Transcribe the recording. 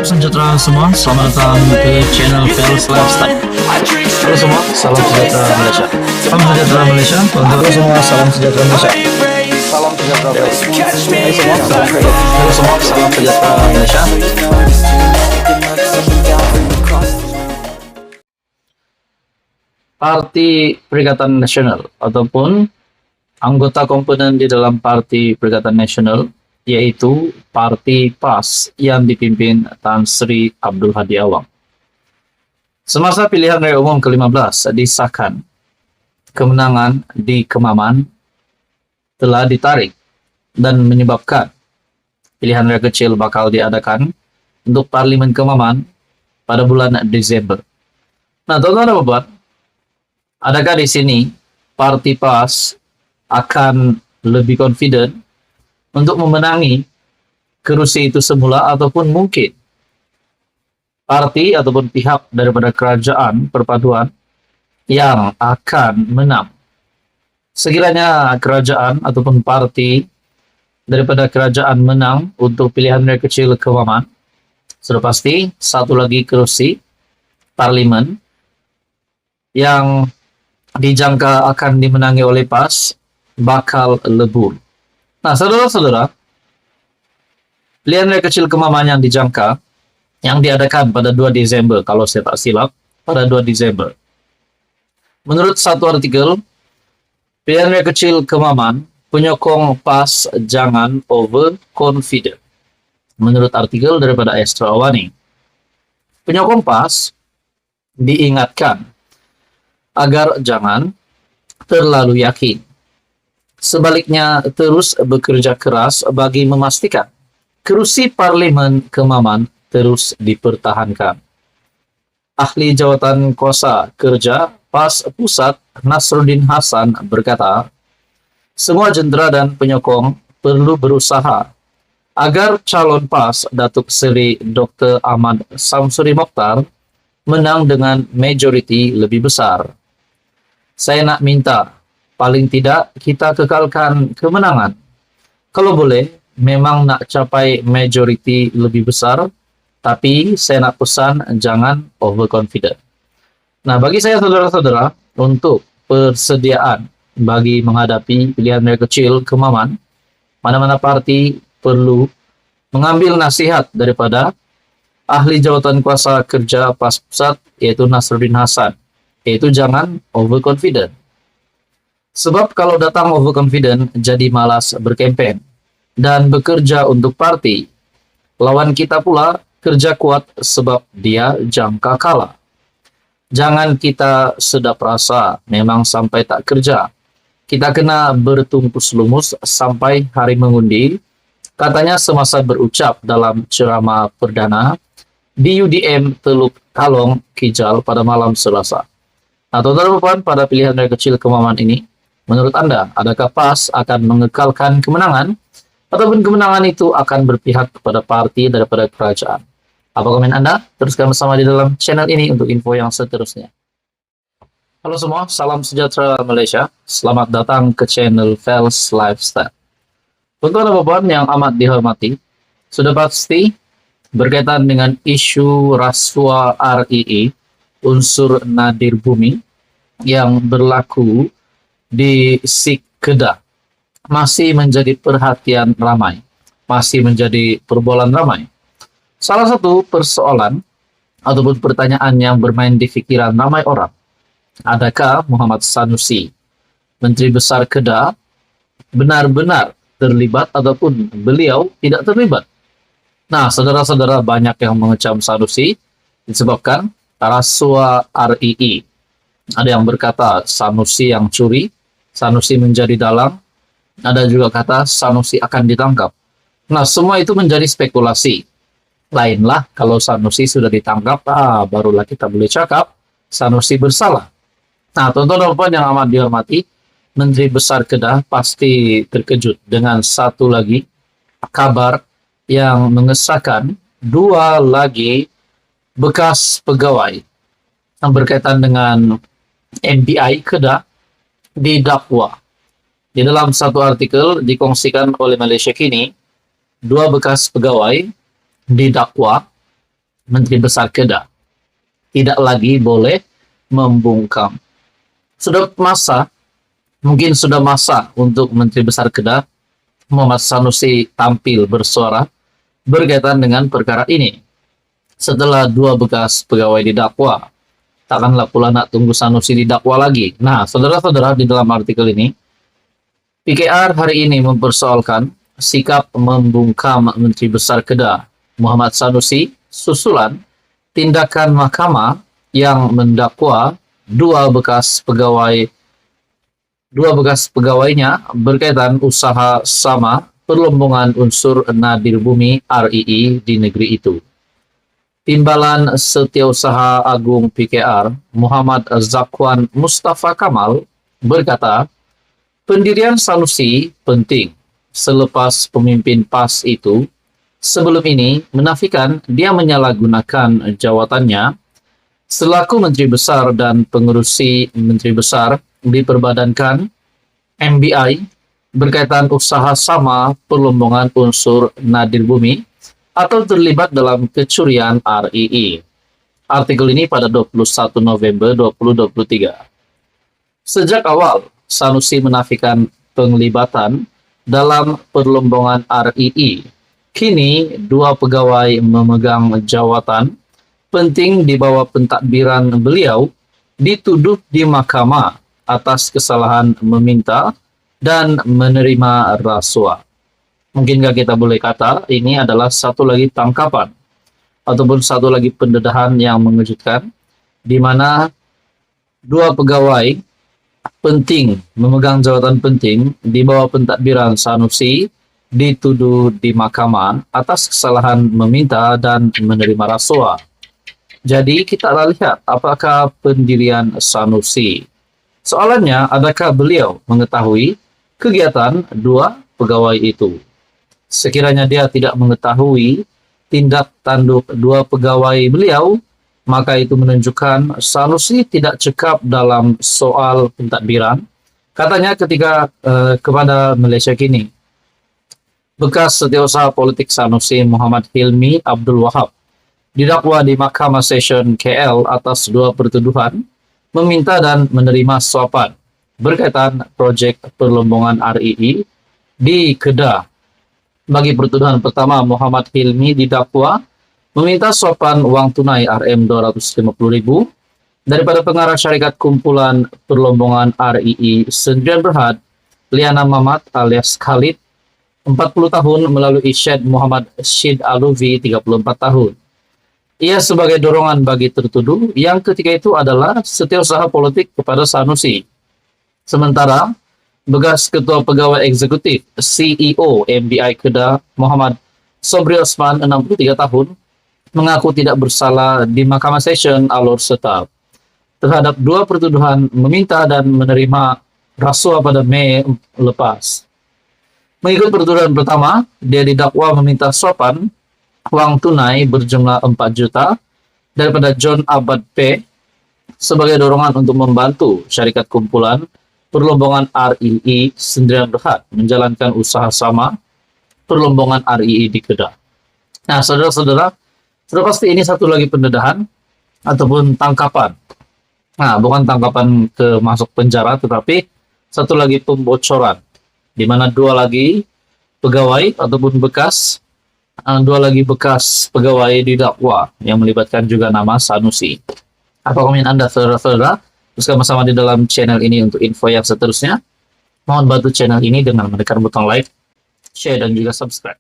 Sejahtera semua, selamat datang ke channel Fels Lifestyle. Halo semua, salam sejahtera Malaysia. Salam sejahtera Malaysia. Halo semua, salam sejahtera Malaysia. Salam sejahtera Malaysia. Halo semua, salam sejahtera Malaysia. Parti Perikatan Nasional ataupun anggota komponen di dalam Parti Perikatan Nasional yaitu Parti PAS yang dipimpin Tan Sri Abdul Hadi Awang. Semasa pilihan raya umum ke-15 disahkan, kemenangan di Kemaman telah ditarik dan menyebabkan pilihan raya kecil bakal diadakan untuk Parlimen Kemaman pada bulan Desember. Nah, tuan-tuan dan puan, adakah di sini Parti PAS akan lebih confident untuk memenangi kerusi itu semula, ataupun mungkin parti ataupun pihak daripada kerajaan perpaduan yang akan menang? Sekiranya kerajaan ataupun parti daripada kerajaan menang untuk pilihan raya kecil Kemaman, sudah pasti satu lagi kerusi parlimen yang dijangka akan dimenangi oleh PAS bakal lebur. Nah, saudara-saudara, pilihan raya kecil Kemaman yang dijangka yang diadakan pada 2 Desember, kalau saya tak silap, pada 2 Desember. Menurut satu artikel, pilihan raya kecil Kemaman, penyokong PAS jangan overconfident. Menurut artikel daripada Astro Awani, penyokong PAS diingatkan agar jangan terlalu yakin. Sebaliknya, terus bekerja keras bagi memastikan kerusi Parlimen Kemaman terus dipertahankan. Ahli Jawatan Kuasa Kerja PAS Pusat Nasruddin Hasan berkata, semua jentera dan penyokong perlu berusaha agar calon PAS Datuk Seri Dr. Ahmad Samsuri Mokhtar menang dengan majoriti lebih besar. Saya nak minta, paling tidak kita kekalkan kemenangan. Kalau boleh, memang nak capai majoriti lebih besar, tapi saya nak pesan jangan overconfident. Nah, bagi saya saudara-saudara, untuk persediaan bagi menghadapi pilihan raya kecil Kemaman, mana-mana parti perlu mengambil nasihat daripada ahli jawatan kuasa kerja PAS Pusat, yaitu Nasruddin Hasan, yaitu jangan overconfident. Sebab kalau datang overconfident, jadi malas berkempen dan bekerja untuk parti. Lawan kita pula kerja kuat sebab dia jangka kalah. Jangan kita sedap rasa memang sampai tak kerja. Kita kena bertungkus lumus sampai hari mengundi, katanya semasa berucap dalam ceramah perdana di UDM Teluk Kalong, Kijal pada malam Selasa. Nah, tuan-tuan, pada pilihan raya kecil Kemaman ini, menurut Anda, adakah PAS akan mengekalkan kemenangan ataupun kemenangan itu akan berpihak kepada parti daripada kerajaan? Apa komen Anda? Teruskan bersama di dalam channel ini untuk info yang seterusnya. Halo semua, salam sejahtera Malaysia. Selamat datang ke channel Fels Lifestyle. Tuan-tuan dan puan yang amat dihormati, sudah pasti berkaitan dengan isu rasuah RII, unsur nadir bumi, yang berlaku di Sik Kedah masih menjadi perhatian ramai, masih menjadi perbualan ramai. Salah satu persoalan ataupun pertanyaan yang bermain di pikiran ramai orang, adakah Muhammad Sanusi, Menteri Besar Kedah, benar-benar terlibat ataupun beliau tidak terlibat? Nah, saudara-saudara, banyak yang mengecam Sanusi disebabkan rasuah RII. Ada yang berkata Sanusi yang curi, Sanusi menjadi dalang, ada juga kata Sanusi akan ditangkap. Nah, semua itu menjadi spekulasi. Lainlah kalau Sanusi sudah ditangkap, barulah kita boleh cakap Sanusi bersalah. Nah, tuan-tuan dan puan yang amat dihormati, Menteri Besar Kedah pasti terkejut dengan satu lagi kabar yang mengesahkan dua lagi bekas pegawai yang berkaitan dengan MPI Kedah didakwa. Di dalam satu artikel dikongsikan oleh Malaysia Kini, dua bekas pegawai didakwa Menteri Besar Kedah tidak lagi boleh membungkam. Mungkin sudah masa untuk Menteri Besar Kedah Muhammad Sanusi tampil bersuara berkaitan dengan perkara ini. Setelah 2 bekas pegawai didakwa, takkanlah pula nak tunggu Sanusi didakwa lagi. Nah, saudara-saudara, di dalam artikel ini, PKR hari ini mempersoalkan sikap membungkam Menteri Besar Kedah Muhammad Sanusi susulan tindakan mahkamah yang mendakwa dua bekas pegawainya berkaitan usaha sama perlombongan unsur nadir bumi RII di negeri itu. Timbalan Setiausaha Agung PKR Muhammad Zakwan Mustafa Kamal berkata, pendirian Sanusi penting selepas pemimpin PAS itu sebelum ini menafikan dia menyalahgunakan jawatannya selaku Menteri Besar dan pengurusi Menteri Besar diperbadankan MBI berkaitan usaha sama perlombongan unsur nadir bumi atau terlibat dalam kecurian RII. Artikel ini pada 21 November 2023. Sejak awal, Sanusi menafikan penglibatan dalam perlombongan RII. Kini, 2 pegawai memegang jawatan penting di bawah pentadbiran beliau dituduh di mahkamah atas kesalahan meminta dan menerima rasuah. Mungkinkah kita boleh kata ini adalah satu lagi tangkapan ataupun satu lagi pendedahan yang mengejutkan, di mana 2 pegawai penting memegang jawatan penting di bawah pentadbiran Sanusi dituduh di mahkamah atas kesalahan meminta dan menerima rasuah. Jadi kita lihat apakah pendirian Sanusi. Soalannya, adakah beliau mengetahui kegiatan 2 pegawai itu? Sekiranya dia tidak mengetahui tindak tanduk 2 pegawai beliau, maka itu menunjukkan Sanusi tidak cekap dalam soal pentadbiran. Katanya kepada Malaysia Kini, bekas setiausaha politik Sanusi Muhammad Hilmi Abdul Wahab didakwa di Mahkamah Session KL atas 2 pertuduhan meminta dan menerima suapan berkaitan projek perlombongan RII di Kedah. Bagi pertuduhan pertama, Muhammad Hilmi didakwa meminta suapan uang tunai RM250.000 daripada pengarah syarikat kumpulan perlombongan RII Sendirian Berhad, Liana Mamat alias Khalid, 40 tahun, melalui Syed Muhammad Syed Aluvi, 34 tahun. Ia sebagai dorongan bagi tertuduh yang ketika itu adalah setiausaha politik kepada Sanusi. Sementara, bekas Ketua Pegawai Eksekutif CEO MBI Kedah Muhammad Sobri Osman, 63 tahun, mengaku tidak bersalah di Mahkamah Session Alor Setar terhadap 2 pertuduhan meminta dan menerima rasuah pada Mei lepas. Mengikut pertuduhan pertama, dia didakwa meminta suapan uang tunai berjumlah 4 juta daripada John Abad P sebagai dorongan untuk membantu syarikat kumpulan perlombongan RII Sendirian Berhad menjalankan usaha sama perlombongan RII di Kedah. Nah, saudara-saudara, sudah pasti ini satu lagi pendedahan ataupun tangkapan. Nah, bukan tangkapan ke masuk penjara, tetapi satu lagi pembocoran, di mana 2 lagi pegawai ataupun bekas pegawai didakwa yang melibatkan juga nama Sanusi. Apa komen Anda, saudara-saudara? Bersama-sama di dalam channel ini untuk info yang seterusnya. Mohon bantu channel ini dengan menekan butang like, share, dan juga subscribe.